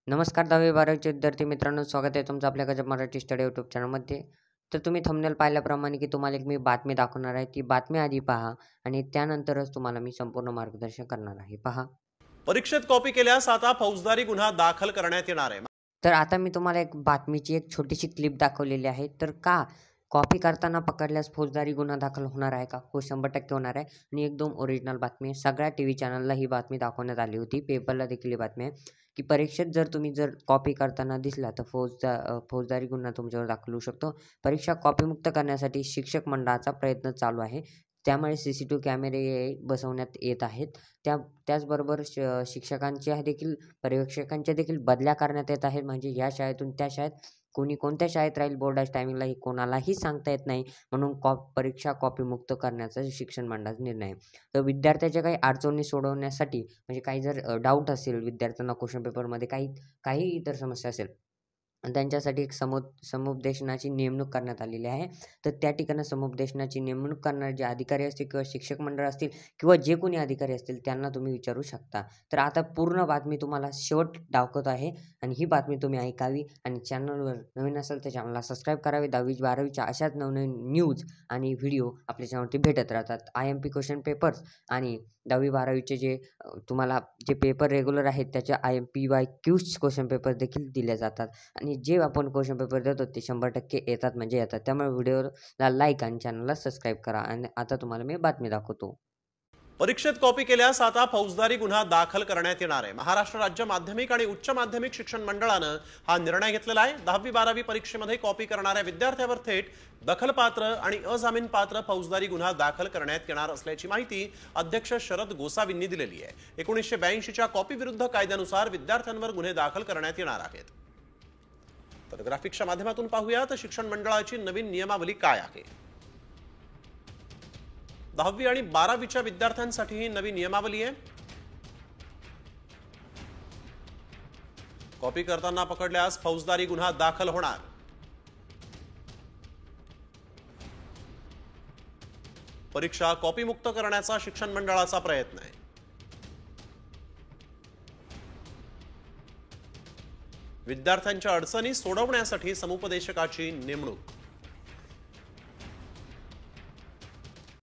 नमस्कार 10वी-12वीचे विद्यार्थी मित्रांनो, स्वागत आहे तुमचं आपल्या गजब मराठी स्टडी यूट्यूब चॅनलमध्ये. तर तुम्ही थंबनेल पाहिल्याप्रमाणे की तुम्हाला एक मी बातमी दाखवणार आहे. ती बातमी आधी पहा आणि त्यानंतरच तुम्हाला मी संपूर्ण मार्गदर्शन करणार आहे. पहा. परीक्षेत कॉपी केल्यास आता फौजदारी गुन्हा दाखल करण्यात येणार आहे. तर आता मी तुम्हाला एक बातमीची एक छोटीशी क्लिप दाखवलेली आहे. तर का कॉपी करताना पकडल्यास फौजदारी गुन्हा दाखल होणार आहे का? हो, 100% होणार आहे आणि एकदम ओरिजिनल बातमी आहे. सगळ्या टीव्ही चॅनलला ही बातमी दाखवण्यात आली होती. पेपरला देखील ही बातमी आहे, की परीक्षेत जर कॉपी करताना दिसला तर फौजदारी गुन्हा तुमच्यावर दाखल होऊ शकतो. परीक्षा कॉपीमुक्त करण्यासाठी शिक्षक मंडळाचा प्रयत्न चालू आहे. त्यामुळे CCTV कॅमेरे बसवण्यात येत आहेत. त्याचबरोबर शिक्षकांच्या देखील पर्यवेक्षकांच्या देखील बदल्या करण्यात येत आहेत. म्हणजे या शाळेतून त्या शाळेत कोणी कोणत्या शाळेत राहील बोर्डाच्या टायमिंगला हे कोणालाही सांगता येत नाही. म्हणून परीक्षा कॉपीमुक्त करण्याचा शिक्षण मंडळाचा निर्णय आहे. तर विद्यार्थ्याच्या काही अडचणी सोडवण्यासाठी म्हणजे काही जर डाऊट असेल विद्यार्थ्यांना क्वेश्चन पेपरमध्ये काही इतर समस्या असेल, त्यांच्यासाठी एक समुपदेशनाची नेमणूक करण्यात आलेली आहे. तर त्या ठिकाणी समुपदेशनाची नेमणूक करणारे जे अधिकारी असतील किंवा शिक्षक मंडळ असतील किंवा जे कोणी अधिकारी असतील त्यांना तुम्ही विचारू शकता. तर आता पूर्ण बातमी तुम्हाला शेवट दाखवत आहे आणि ही बातमी तुम्ही ऐकावी आणि चॅनलवर नवीन असेल तर चॅनलला सबस्क्राईब करावे. 10वी-12वीच्या अशाच नवनवीन न्यूज आणि व्हिडिओ आपल्या चॅनलवरती भेटत राहतात. IMP क्वेश्चन पेपर्स आणि 10वी-12वीचे तुम्हाला जे पेपर रेग्युलर आहेत त्याच्या IMPYQs क्वेश्चन पेपर देखील दिले जातात आणि जे आपण क्वेश्चन पेपर देतो ते 100% येतात म्हणजे येतात. त्यामुळे व्हिडिओला लाईक आणि चॅनलला सबस्क्राईब करा. आणि आता तुम्हाला मी बातमी दाखवतो. परीक्षेत कॉपी केल्यास आता फौजदारी गुन्हा दाखल करण्यात येणार आहे. महाराष्ट्र राज्य माध्यमिक आणि उच्च माध्यमिक शिक्षण मंडळानं हा निर्णय घेतलेला आहे. 10वी-12वी परीक्षेमध्ये कॉपी करणाऱ्या विद्यार्थ्यावर थेट दखलपात्र आणि अजामीनपात्र फौजदारी गुन्हा दाखल करण्यात येणार असल्याची माहिती अध्यक्ष शरद गोसावींनी दिलेली आहे. 1982च्या कॉपी विरुद्ध कायद्यानुसार विद्यार्थ्यांवर गुन्हे दाखल करण्यात येणार आहेत. तर ग्राफिक्सच्या माध्यमातून पाहूया तर शिक्षण मंडळाची नवीन नियमावली काय आहे. 10वी आणि 12वीच्या विद्यार्थ्यांसाठी ही नवी नियमावली आहे. कॉपी करताना पकडल्यास फौजदारी गुन्हा दाखल होणार. परीक्षा कॉपीमुक्त करण्याचा शिक्षण मंडळाचा प्रयत्न आहे. विद्यार्थ्यांच्या अडचणी सोडवण्यासाठी समुपदेशकाची नेमणूक.